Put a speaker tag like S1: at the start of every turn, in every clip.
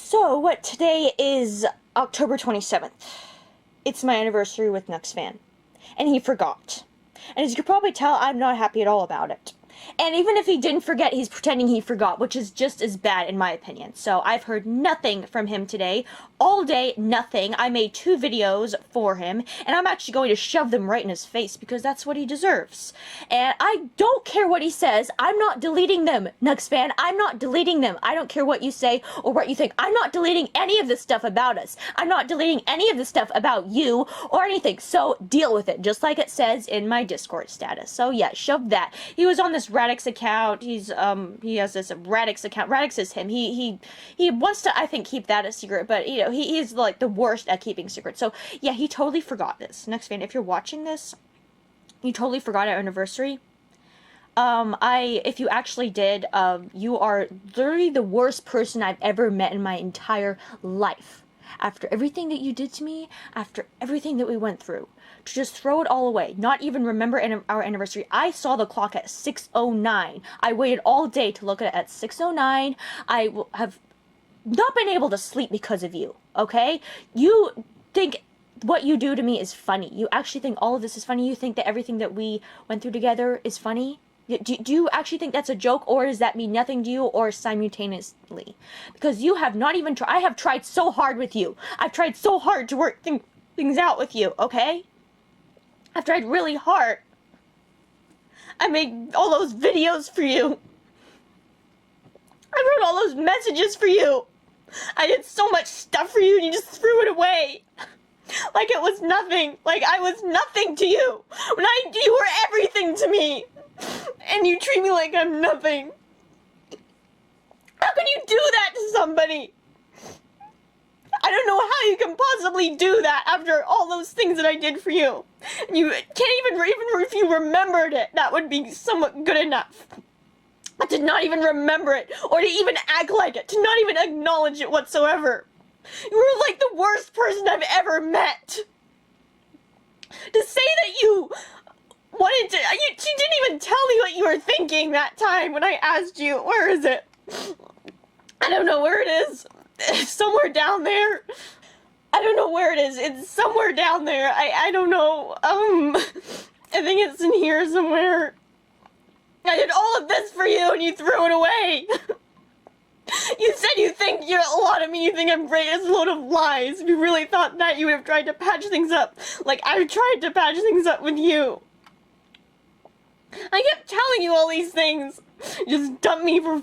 S1: So, today is October 27th. It's my anniversary with KnuxFan. And he forgot. And as you can probably tell, I'm not happy at all about it. And even if he didn't forget, he's pretending he forgot, which is just as bad in my opinion. So I've heard nothing from him today. All day, nothing. I made 2 videos for him, and I'm actually going to shove them right in his face because that's what he deserves. And I don't care what he says. I'm not deleting them, KnuxFan. I'm not deleting them. I don't care what you say or what you think. I'm not deleting any of this stuff about us. I'm not deleting any of the stuff about you or anything. So deal with it, just like it says in my Discord status. So yeah, shove that. He was on this Radix account. He has this Radix account. Radix is him. He wants to, I think, keep that a secret, but you know, he is like the worst at keeping secrets. So yeah, he totally forgot this. KnuxFan, if you're watching this, you totally forgot our anniversary. If you actually did, you are literally the worst person I've ever met in my entire life. After everything that you did to me, after everything that we went through, to just throw it all away, not even remember our anniversary. I saw the clock at 6:09. I waited all day to look at it at 6:09. I have not been able to sleep because of you, okay? You think what you do to me is funny. You actually think all of this is funny? You think that everything that we went through together is funny? Do you actually think that's a joke, or does that mean nothing to you, or simultaneously? Because you have not even tried. I have tried so hard with you. I've tried so hard to work things out with you, okay? I've tried really hard. I made all those videos for you. I wrote all those messages for you. I did so much stuff for you and you just threw it away. Like it was nothing. Like I was nothing to you. You were everything to me. And you treat me like I'm nothing. How can you do that to somebody? I don't know how you can possibly do that after all those things that I did for you. And you can't even if you remembered it, that would be somewhat good enough. But to not even remember it, or to even act like it, to not even acknowledge it whatsoever. You were like the worst person I've ever met. To say that you wanted to, she didn't even tell me what you were thinking that time when I asked you. Where is it? I don't know where it is. It's somewhere down there. I don't know where it is. It's somewhere down there. I don't know. I think it's in here somewhere. I did all of this for you and you threw it away. You said you think you're a lot of me, you think I'm great. It's a load of lies. If you really thought that, you would have tried to patch things up. Like I tried to patch things up with you. I kept telling you all these things. You just dumped me for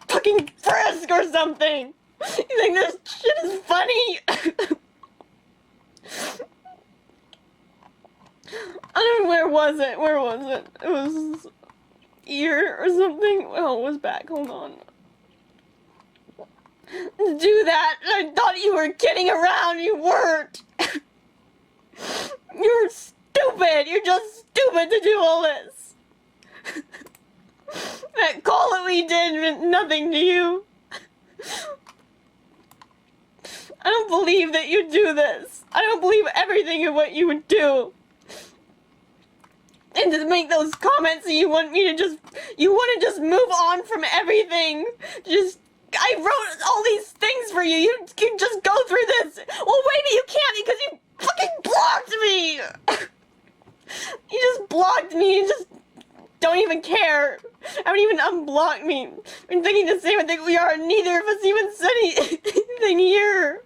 S1: fucking Frisk or something. You think this shit is funny? I don't know, where was it? Where was it? It was ear or something? Oh, it was back. Hold on. Do that. I thought you were kidding around. You weren't. You're stupid. You're just stupid to do all this. That call that we did meant nothing to you. I don't believe that you do this. I don't believe everything of what you would do. And to make those comments that you want to just move on from everything. I wrote all these things for you. You can just go through this. Well, maybe you can't because you fucking blocked me. You just blocked me. You just don't even care. Haven't even unblocked me. I'm thinking the same thing we are. Neither of us even said anything here.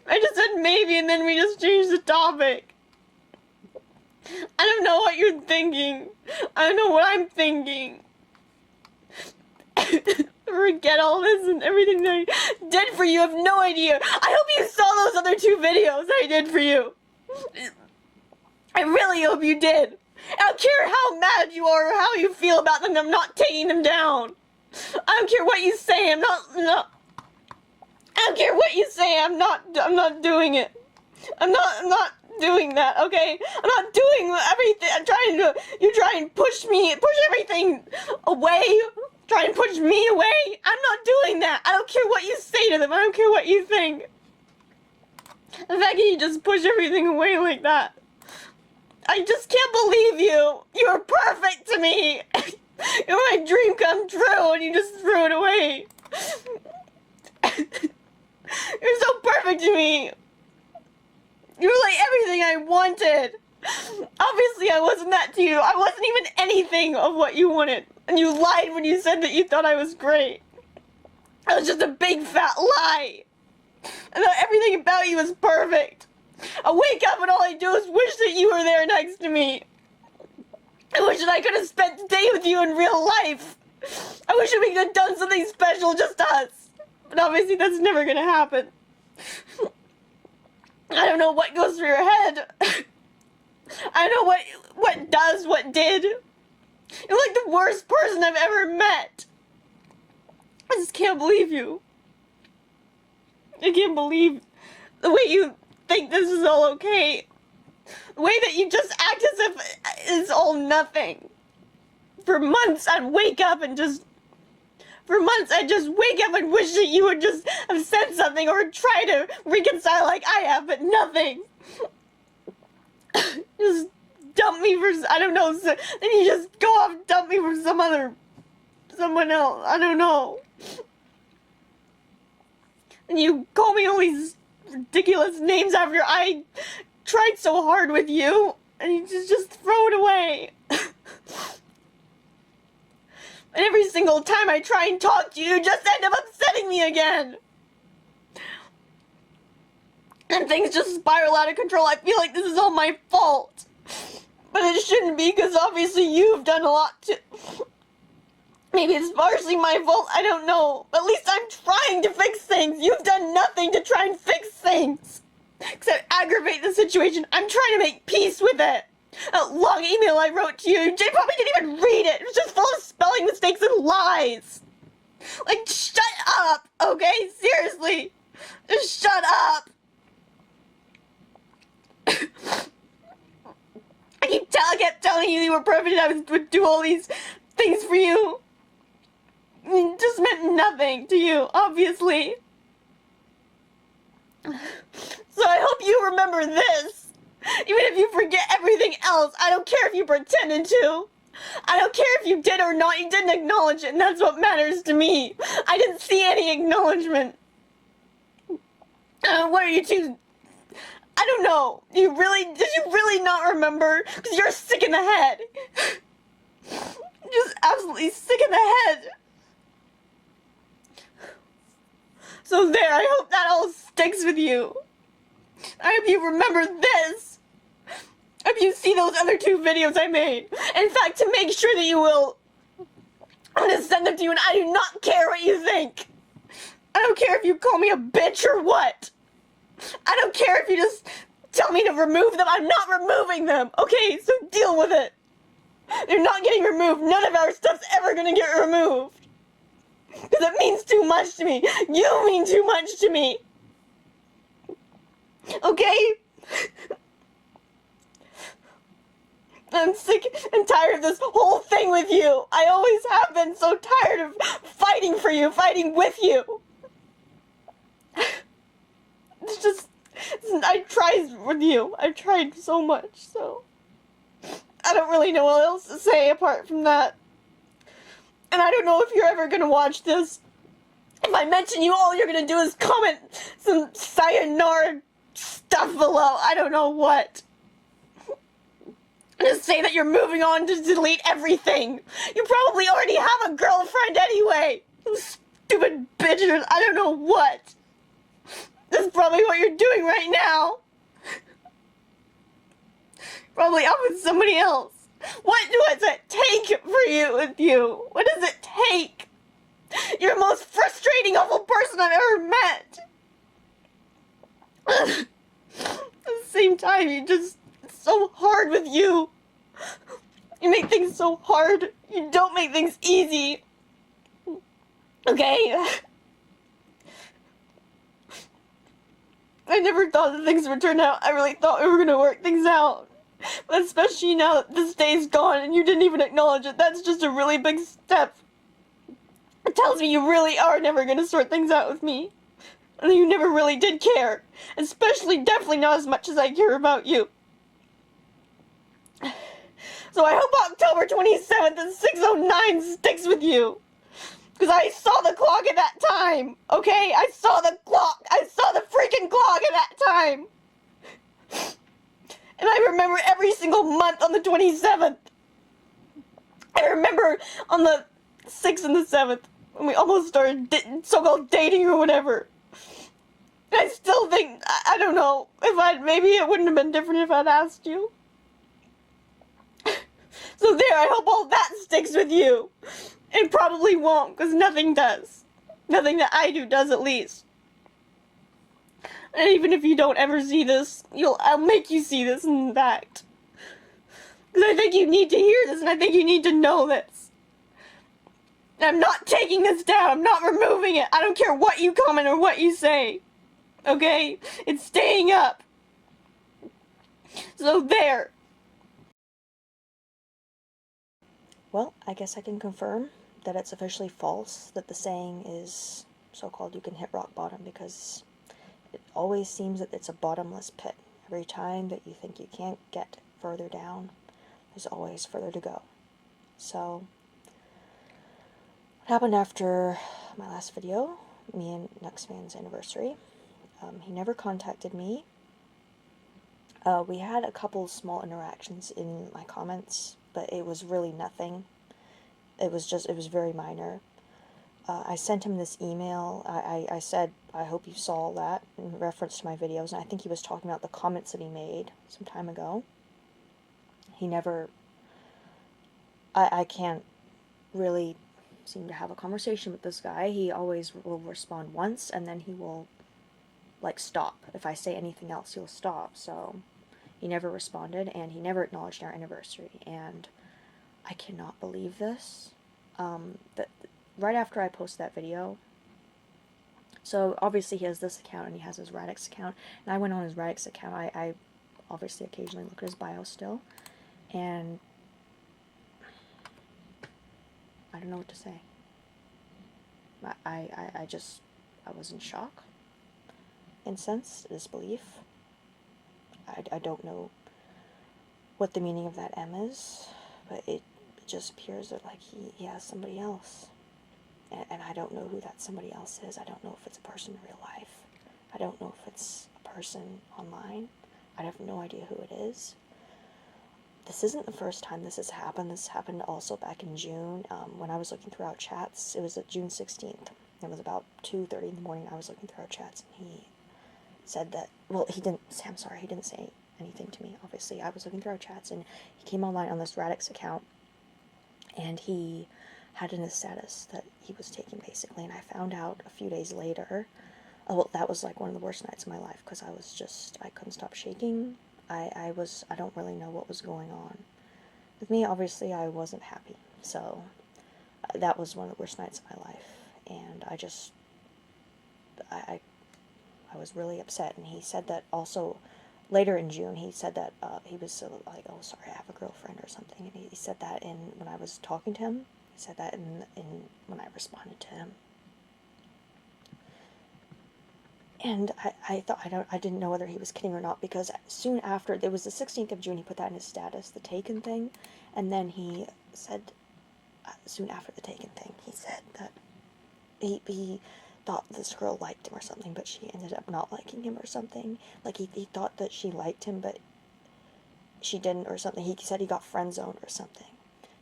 S1: I just said maybe and then we just changed the topic. I don't know what you're thinking. I don't know what I'm thinking. Forget all this and everything that I did for you. I have no idea. I hope you saw those other 2 videos I did for you. I really hope you did. I don't care how mad you are or how you feel about them. I'm not taking them down. I don't care what you say. I don't care what you say. I'm not doing it. I'm not doing that, okay? I'm not doing everything. You try and push everything away. Try and push me away. I'm not doing that. I don't care what you say to them. I don't care what you think. The fact that you just push everything away like that. I just can't believe you. You're perfect to me. You're my dream come true and you just threw it away. perfect to me. You were like everything I wanted. Obviously, I wasn't that to you. I wasn't even anything of what you wanted. And you lied when you said that you thought I was great. That was just a big fat lie. I thought everything about you was perfect. I wake up and all I do is wish that you were there next to me. I wish that I could have spent the day with you in real life. I wish that we could have done something special, just us. But obviously that's never gonna happen. I don't know what goes through your head. I don't know what does, what did. You're like the worst person I've ever met. I just can't believe you. I can't believe the way you think this is all okay. The way that you just act as if it's all nothing. For months I'd wake up and just... For months I'd just wake up and wish that you would just have said something or try to reconcile like I have, but nothing. Just dump me for... I don't know. Then you just go off and dump me for someone else. I don't know. And you call me all these ridiculous names after I tried so hard with you, and you just throw it away. And every single time I try and talk to you, you just end up upsetting me again. And things just spiral out of control. I feel like this is all my fault. But it shouldn't be, because obviously you've done a lot to... Maybe it's partially my fault, I don't know. At least I'm trying to fix things. You've done nothing to try and fix things. Except aggravate the situation. I'm trying to make peace with it. That long email I wrote to you, Jay probably didn't even read it. It was just full of spelling mistakes and lies. Like, shut up, okay? Seriously. Just shut up. I kept telling you were perfect and I would do all these things for you. It just meant nothing to you, obviously. So I hope you remember this. Even if you forget everything else, I don't care if you pretended to. I don't care if you did or not, you didn't acknowledge it, and that's what matters to me. I didn't see any acknowledgement. What are you two... I don't know. Did you really not remember? Because you're sick in the head. Just absolutely sick in the head. So there, I hope that all sticks with you. I hope you remember this. I hope you see those other 2 videos I made. In fact, to make sure that you will, I'm gonna send them to you, and I do not care what you think. I don't care if you call me a bitch or what. I don't care if you just tell me to remove them. I'm not removing them. Okay, so deal with it. They're not getting removed. None of our stuff's ever gonna get removed. Because it means too much to me. You mean too much to me. Okay? I'm sick and tired of this whole thing with you. I always have been so tired of fighting for you, fighting with you. It's just, I tried with you. I've tried so much, so I don't really know what else to say apart from that. And I don't know if you're ever gonna watch this. If I mention you, all you're gonna do is comment some sayonara stuff below. I don't know what. Just say that you're moving on to delete everything. You probably already have a girlfriend anyway. You stupid bitches. I don't know what. That's probably what you're doing right now. Probably out with somebody else. What does it take for you with you? What does it take? You're the most frustrating, awful person I've ever met. At the same time, you just, it's so hard with you. You make things so hard. You don't make things easy. Okay? I never thought that things would turn out. I really thought we were gonna work things out. But especially now that this day's gone and you didn't even acknowledge it, that's just a really big step. It tells me you really are never gonna sort things out with me. And you never really did care. Especially, definitely not as much as I care about you. So I hope October 27th at 6:09 sticks with you. Because I saw the clock at that time, okay? I saw the clock. I saw the freaking clock. single month on the 27th. I remember on the 6th and the 7th, when we almost started so-called dating or whatever. And I still think, I don't know, maybe it wouldn't have been different if I'd asked you. So there, I hope all that sticks with you. It probably won't, because nothing does. Nothing that I do does, at least. And even if you don't ever see this, I'll make you see this, in fact. Because I think you need to hear this, and I think you need to know this. And I'm not taking this down, I'm not removing it. I don't care what you comment or what you say. Okay? It's staying up. So there. Well, I guess I can confirm that it's officially false, that the saying is so-called you can hit rock bottom, because it always seems that it's a bottomless pit. Every time that you think you can't get further down, there's always further to go. So, what happened after my last video, me and KnuxFan's anniversary, he never contacted me. We had a couple small interactions in my comments, but it was really nothing. It was very minor. I sent him this email. I said, I hope you saw that, in reference to my videos, and I think he was talking about the comments that he made some time ago. He never... I can't really seem to have a conversation with this guy. He always will respond once, and then he will, like, stop. If I say anything else, he'll stop, so... He never responded, and he never acknowledged our anniversary, and I cannot believe this. That right after I posted that video, so obviously he has this account, and he has his Radix account, and I went on his Radix account. I obviously occasionally look at his bio still, and I don't know what to say. I was in shock, incensed, disbelief. I don't know what the meaning of that M is, but it just appears that, like, he has somebody else. And I don't know who that somebody else is. I don't know if it's a person in real life. I don't know if it's a person online. I have no idea who it is. This isn't the first time this has happened. This happened also back in June, when I was looking through our chats. It was at June 16th. It was about 2:30 in the morning. I was looking through our chats, and he said that, well, he didn't say anything to me, obviously. I was looking through our chats, and he came online on this Radix account, and he had in his status that he was taken, basically, and I found out a few days later. Oh, well, that was, like, one of the worst nights of my life, because I couldn't stop shaking. I don't really know what was going on. With me, obviously, I wasn't happy, so that was one of the worst nights of my life, and I was really upset, and he said that also later in June. He said that he was like, oh, sorry, I have a girlfriend or something, and he said that when I was talking to him. He said that when I responded to him. And I thought, I didn't know whether he was kidding or not, because soon after, there was the 16th of June, he put that in his status, the Taken thing, and then he said, soon after the Taken thing, he said that he thought this girl liked him or something, but she ended up not liking him or something. Like, he thought that she liked him, but she didn't or something. He said he got friend-zoned or something.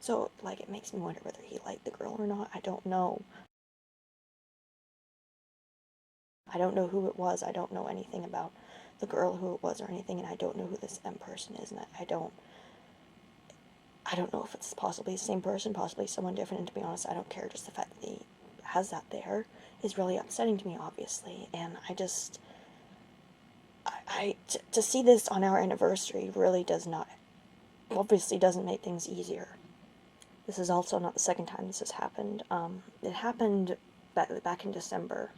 S1: So, like, it makes me wonder whether he liked the girl or not. I don't know. I don't know who it was. I don't know anything about the girl, who it was or anything, and I don't know who this M person is, and I don't know if it's possibly the same person, possibly someone different, and to be honest, I don't care. Just the fact that he has that there is really upsetting to me, obviously, and to see this on our anniversary really obviously doesn't make things easier. This is also not the second time this has happened. It happened back in December.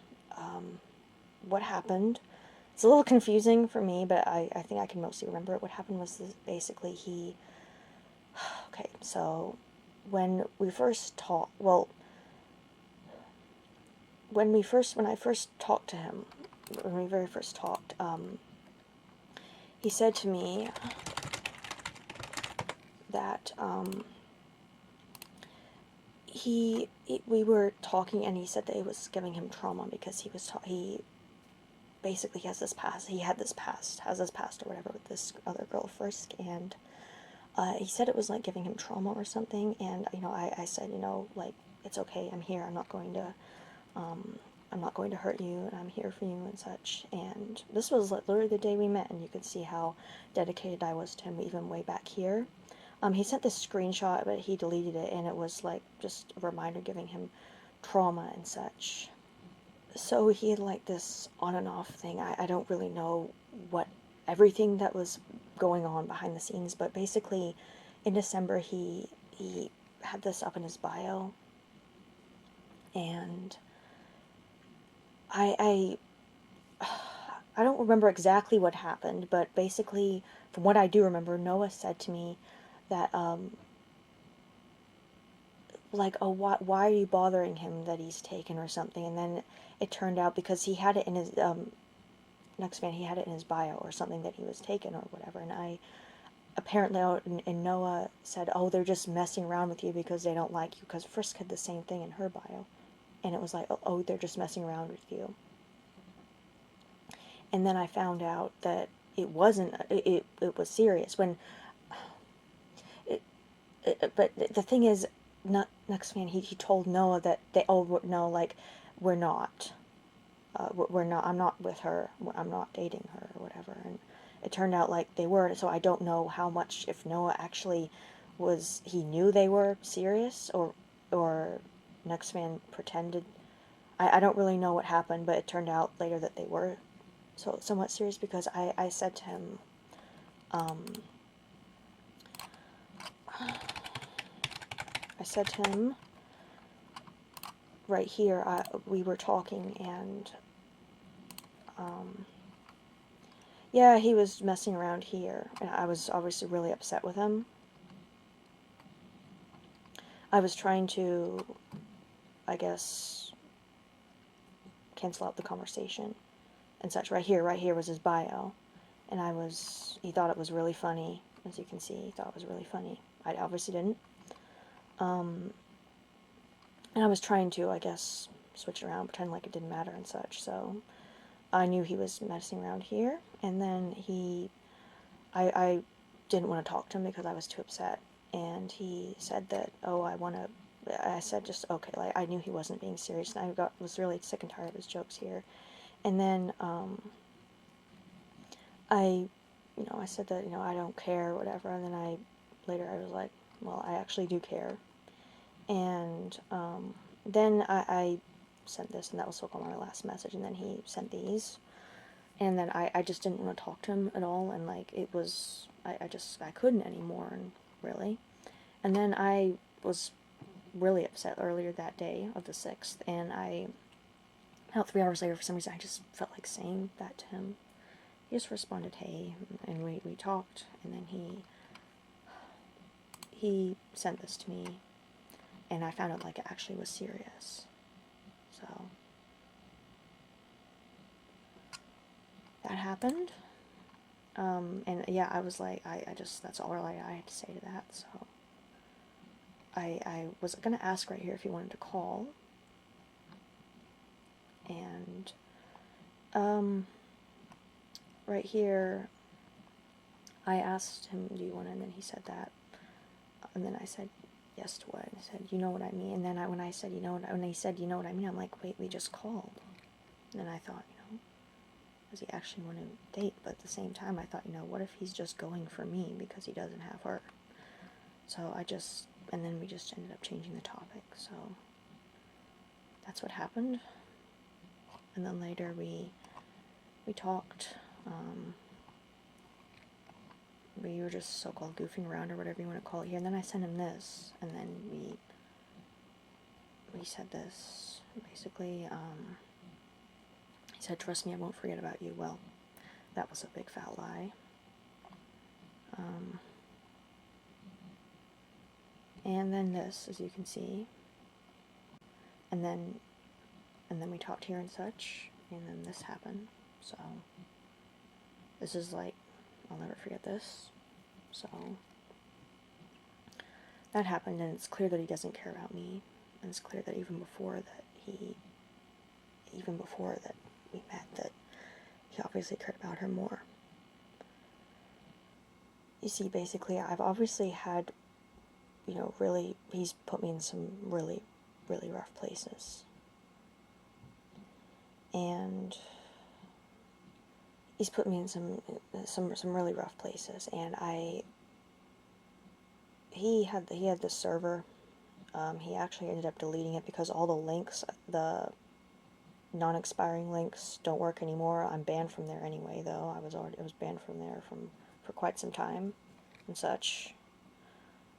S1: What happened? It's a little confusing for me, but I think I can mostly remember it. What happened was basically okay, so when I first talked to him, when we very first talked, he said to me that, we were talking, and he said that it was giving him trauma because he basically has this past or whatever with this other girl, Frisk, and he said it was like giving him trauma or something, and I said, like, it's okay, I'm here, I'm not going to hurt you, and I'm here for you and such. And this was like literally the day we met, and you could see how dedicated I was to him even way back here. He sent this screenshot, but he deleted it, and it was like just a reminder giving him trauma and such. So he had like this on and off thing. I don't really know what everything that was going on behind the scenes, but basically in December he had this up in his bio, and I I don't remember exactly what happened, but basically from what I do remember, Noah said to me that like, oh, why are you bothering him that he's taken or something? And then it turned out because he had it in his KnuxFan, he had it in his bio or something that he was taken or whatever. And I apparently, and Noah said, oh, they're just messing around with you because they don't like you, because Frisk had the same thing in her bio, and it was like, oh, they're just messing around with you. And then I found out that it wasn't. It was serious when. But the thing is, KnuxFan, he told Noah that they, oh no, like, we're not. We're not. I'm not with her. I'm not dating her or whatever. And it turned out like they were. So I don't know how much, if Noah actually was, he knew they were serious, or KnuxFan pretended. I don't really know what happened, but it turned out later that they were somewhat serious, because I said to him, right here, we were talking, and yeah, he was messing around here, and I was obviously really upset with him. I was trying to, I guess, cancel out the conversation and such. Right here was his bio, and he thought it was really funny. As you can see, he thought it was really funny. I obviously didn't. And I was trying to, I guess, switch it around, pretend like it didn't matter and such. So I knew he was messing around here, and then I didn't want to talk to him because I was too upset, and he said that, oh, I said just, okay, like, I knew he wasn't being serious, and was really sick and tired of his jokes here. And then, I said that, I don't care, or whatever, and then later I was like, well, I actually do care. And, then I sent this, and that was so-called my last message, and then he sent these, and then I just didn't want to talk to him at all, and, like, it was, I couldn't anymore, and really. And then I was really upset earlier that day of the 6th, and about 3 hours later, for some reason, I just felt like saying that to him. He just responded, hey, and we talked, and then he sent this to me, and I found out, like, it actually was serious. So that happened. And yeah, I was like, I just, that's all I had to say to that. So I was gonna ask right here if he wanted to call, and right here I asked him, do you want to, and then he said that, and then I said yes to what, and I said, you know what I mean, and then when he said, you know what I mean, I'm like, wait, we just called. And then I thought, does he actually want to date? But at the same time, I thought, what if he's just going for me because he doesn't have her? So and then we just ended up changing the topic. So that's what happened. And then later we talked. We were just so-called goofing around, or whatever you want to call it here. And then I sent him this, and then we said this. Basically, he said, trust me, I won't forget about you. Well, that was a big fat lie. And then this, as you can see. And then we talked here and such, and then this happened. So this is like, I'll never forget this. So that happened, and it's clear that he doesn't care about me, and it's clear that even before that we met, that he obviously cared about her more. You see, basically, I've obviously had, you know, he's put me in some really, really rough places. And he's put me in some really rough places, and he had this server. He actually ended up deleting it because all the links, the non-expiring links, don't work anymore. I'm banned from there anyway, though. I was banned from there for quite some time and such.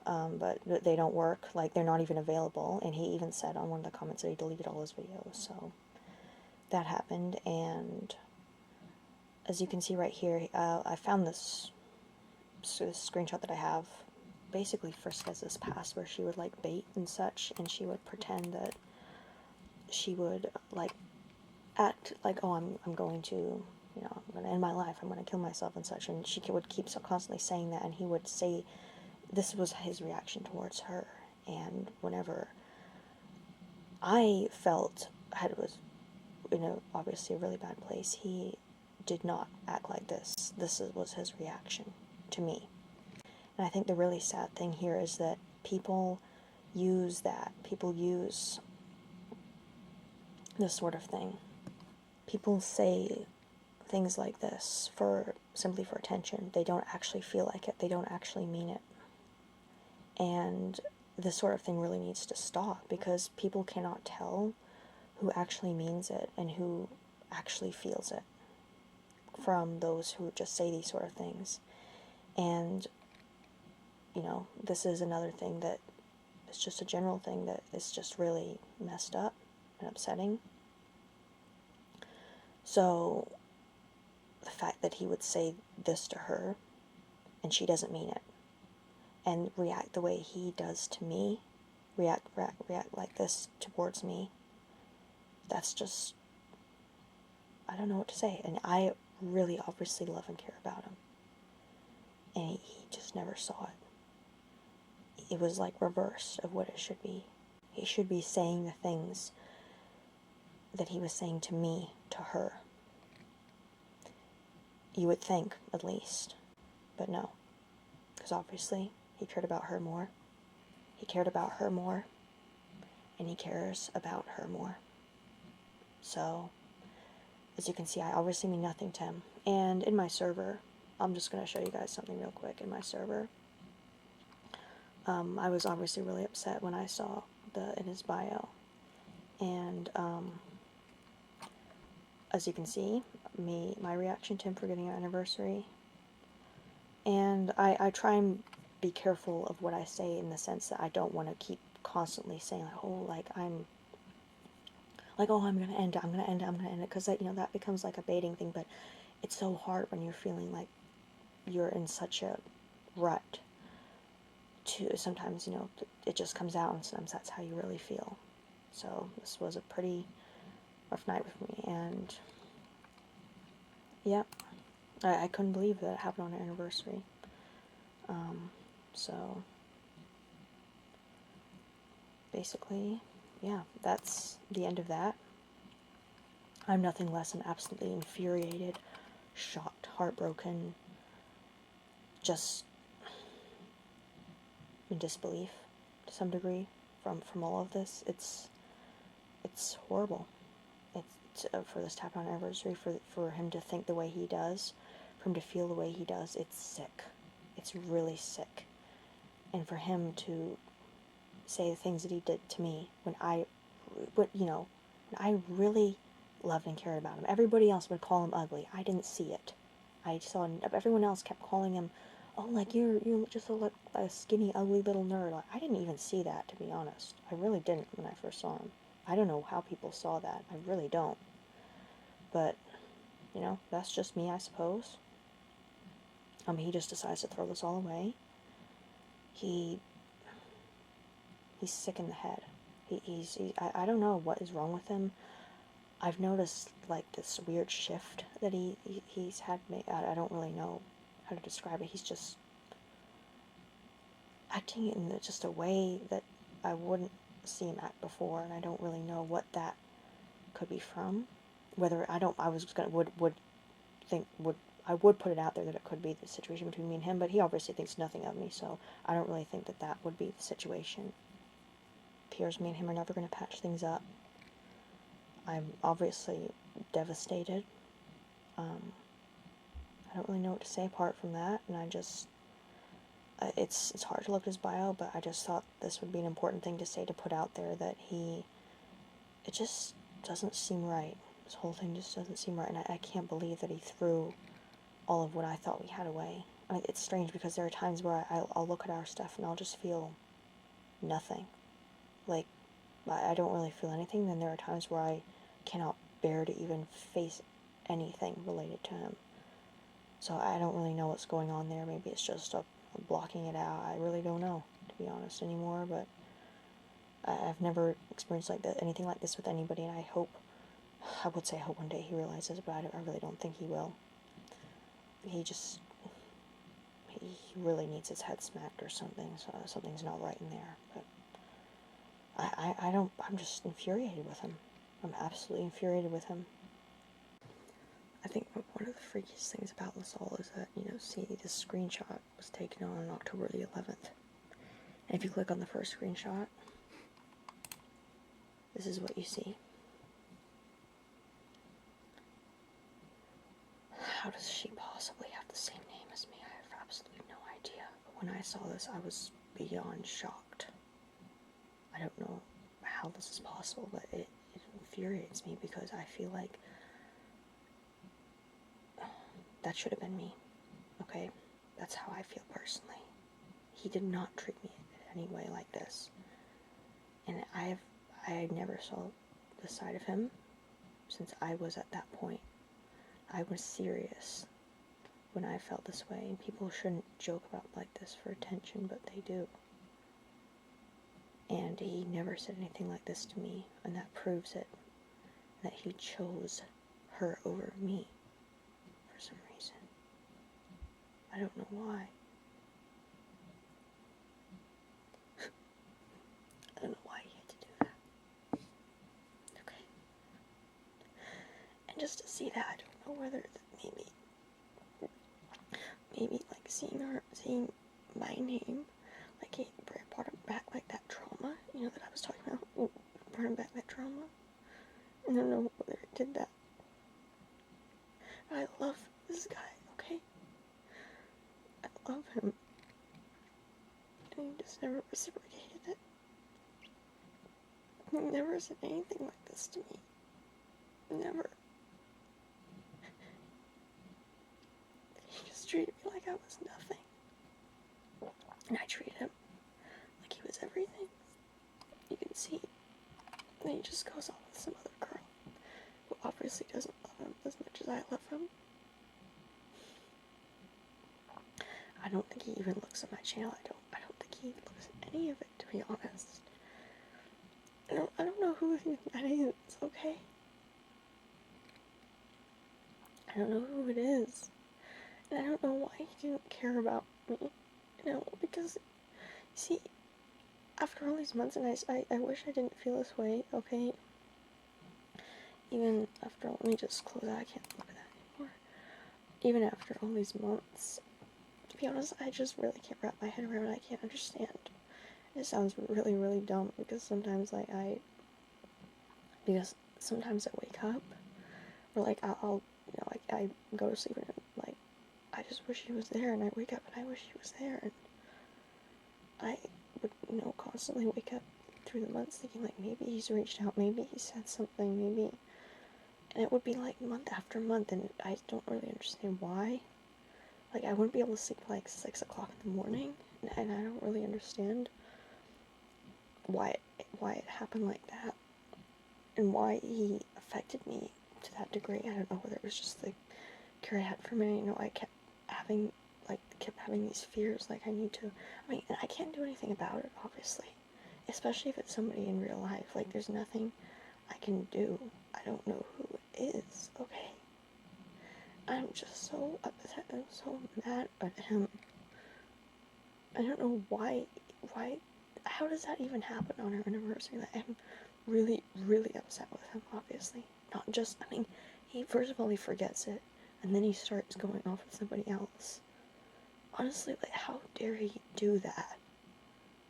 S1: But they don't work. Like, they're not even available. And he even said on one of the comments that he deleted all his videos. So that happened, and as you can see right here, I found this screenshot that I have. Basically, Frisk has this past where she would, like, bait and such, and she would pretend that she would, like, act like, oh, I'm going to, you know, I'm going to end my life, I'm going to kill myself and such, and she would keep so constantly saying that, and he would say this was his reaction towards her. And whenever I felt I was in obviously a really bad place, he did not act like this. This was his reaction to me. And I think the really sad thing here is that people use this sort of thing. People say things like this simply for attention. They don't actually feel like it. They don't actually mean it. And this sort of thing really needs to stop, because people cannot tell who actually means it and who actually feels it from those who just say these sort of things. And, you know, this is another thing that is just a general thing that is just really messed up and upsetting. So, the fact that he would say this to her, and she doesn't mean it, and react the way he does to me, react like this towards me, that's just, I don't know what to say. And I really obviously love and care about him, and he just never saw it. It was like reversed of what it should be. He should be saying the things that he was saying to me, to her. You would think, at least. But no. Because obviously, he cared about her more. He cared about her more. And he cares about her more. So, as you can see, I obviously mean nothing to him. And in my server, I'm just going to show you guys something real quick in my server. I was obviously really upset when I saw in his bio. And, as you can see, my reaction to him for getting our anniversary. And I try and be careful of what I say, in the sense that I don't want to keep constantly saying, like, I'm going to end it, I'm going to end it, because, you know, that becomes like a baiting thing. But it's so hard when you're feeling like you're in such a rut to, sometimes, you know, it just comes out, and sometimes that's how you really feel. So this was a pretty rough night with me, and yeah, I couldn't believe that it happened on our anniversary. So basically, yeah, that's the end of that. I'm nothing less than absolutely infuriated, shocked, heartbroken, just in disbelief to some degree from all of this. It's horrible. It's for this to happen on our anniversary, for him to think the way he does, for him to feel the way he does. It's sick. It's really sick. And for him to say the things that he did to me when I really loved and cared about him. Everybody else would call him ugly. I didn't see it. I saw everyone else kept calling him, oh, like, you're just a skinny, ugly little nerd. Like, I didn't even see that, to be honest. I really didn't when I first saw him. I don't know how people saw that. I really don't. But, you know, that's just me, I suppose. He just decides to throw this all away. He's sick in the head. I don't know what is wrong with him. I've noticed, like, this weird shift that he's had. I don't really know how to describe it. He's just acting in just a way that I wouldn't see him act before, and I don't really know what that could be from. Whether I I would put it out there that it could be the situation between me and him, but he obviously thinks nothing of me, so I don't really think that that would be the situation. It appears me and him are never going to patch things up. I'm obviously devastated. I don't really know what to say apart from that, and I just, it's hard to look at his bio, but I just thought this would be an important thing to say, to put out there, that it just doesn't seem right. This whole thing just doesn't seem right, and I can't believe that he threw all of what I thought we had away. I mean, it's strange because there are times where I'll look at our stuff and I'll just feel nothing. Like, I don't really feel anything, then there are times where I cannot bear to even face anything related to him. So I don't really know what's going on there. Maybe it's just a blocking it out. I really don't know, to be honest, anymore, but I've never experienced anything like this with anybody, and I hope one day he realizes, but I really don't think he will. He really needs his head smacked or something, so something's not right in there, but I'm just infuriated with him. I'm absolutely infuriated with him. I think one of the freakiest things about this all is that, see, this screenshot was taken on October the 11th. And if you click on the first screenshot, this is what you see. How does she possibly have the same name as me? I have absolutely no idea. But when I saw this, I was beyond shocked. I don't know how this is possible, but it infuriates me because I feel like that should have been me, okay? That's how I feel personally. He did not treat me in any way like this. And I never saw this side of him since I was at that point. I was serious when I felt this way, and people shouldn't joke about like this for attention, but they do. And he never said anything like this to me, and that proves it, that he chose her over me for some reason. I don't know why. I don't know why he had to do that. Okay. And just to see that, I don't know whether maybe like seeing my name, like he brought him back like that trauma, that I was talking about, brought him back that trauma. I don't know whether it did that. I love this guy, okay? I love him. And he just never reciprocated it. He never said anything like this to me. Never. He just treated me like I was nothing. And I treated him like he was everything. You can see that he just goes off with some other girl who obviously doesn't love him as much as I love him. I don't think he even looks at my channel. I don't think he looks at any of it, to be honest. I don't know who that is, okay? I don't know who it is. And I don't know why he didn't care about me, because, see, after all these months, and I wish I didn't feel this way, okay? Even after all, let me just close that, I can't look at that anymore. Even after all these months, to be honest, I just really can't wrap my head around it. I can't understand. It sounds really, really dumb, because sometimes, sometimes I wake up, or, I'll I go to sleep and, I just wish he was there, and I wake up and I wish he was there, and I would, constantly wake up through the months thinking, maybe he's reached out, maybe he said something, maybe, and it would be, month after month, and I don't really understand why. I wouldn't be able to sleep 6 o'clock in the morning, and I don't really understand why it happened like that, and why he affected me to that degree. I don't know whether it was just the care I had for me. I kept having these fears, I need to, and I can't do anything about it, obviously, especially if it's somebody in real life. There's nothing I can do. I don't know who it is, okay? I'm just so upset, I'm so mad at him. I don't know why, how does that even happen on our anniversary? I'm really, really upset with him, obviously. Not just, he, first of all, he forgets it. and then he starts going off with somebody else. Honestly, like, how dare he do that?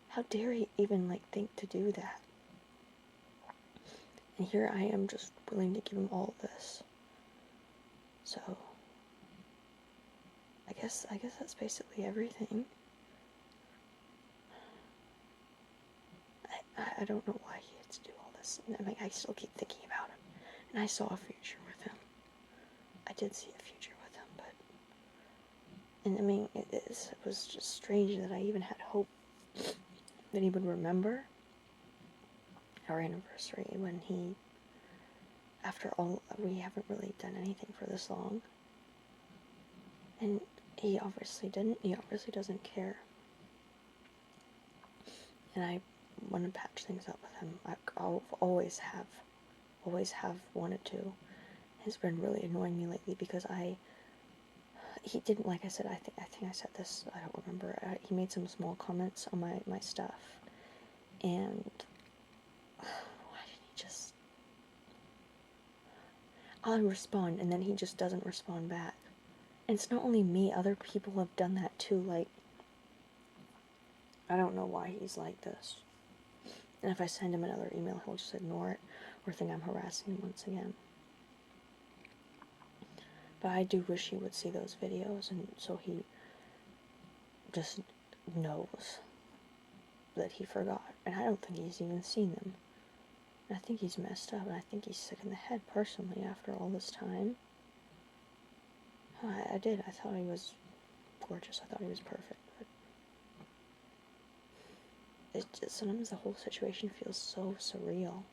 S1: How dare he even, like, think to do that? And here I am just willing to give him all of this. So, I guess that's basically everything. I don't know why he had to do all this. I mean, I still keep thinking about him. And I saw a future with him. I did see a future with him, but... And I mean, it was just strange that I even had hope that he would remember our anniversary when he... After all, we haven't really done anything for this long. And he obviously didn't. He obviously doesn't care. And I want to patch things up with him. I'll always have wanted to. It's been really annoying me lately because he didn't, like I said, I think I said this, I don't remember, he made some small comments on my stuff, and why didn't he just, I'll respond, and then he just doesn't respond back. And it's not only me, other people have done that too, like, I don't know why he's like this. And if I send him another email, he'll just ignore it, or think I'm harassing him once again. But I do wish he would see those videos, and so he just knows that he forgot. And I don't think he's even seen them. And I think he's messed up, and I think he's sick in the head, personally, after all this time. I did. I thought he was gorgeous. I thought he was perfect. But it just, sometimes the whole situation feels so surreal.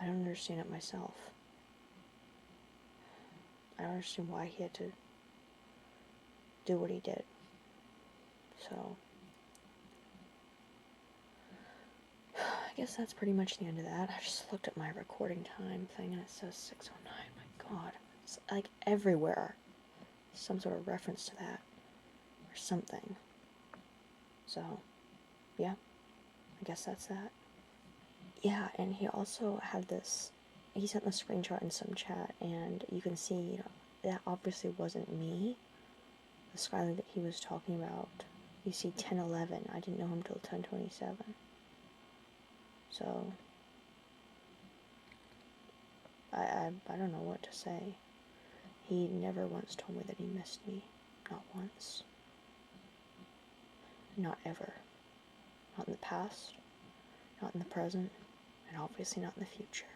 S1: I don't understand it myself. I don't understand why he had to do what he did. So, I guess that's pretty much the end of that. I just looked at my recording time thing and it says 6:09. My god. It's like everywhere. Some sort of reference to that. Or something. So, yeah. I guess that's that. Yeah, and he also had this... He sent the screenshot in some chat, and you can see, you know, that obviously wasn't me. The Skylar that he was talking about. You see 10:11. I didn't know him till 10:27. So, I don't know what to say. He never once told me that he missed me. Not once. Not ever. Not in the past. Not in the present. And obviously not in the future.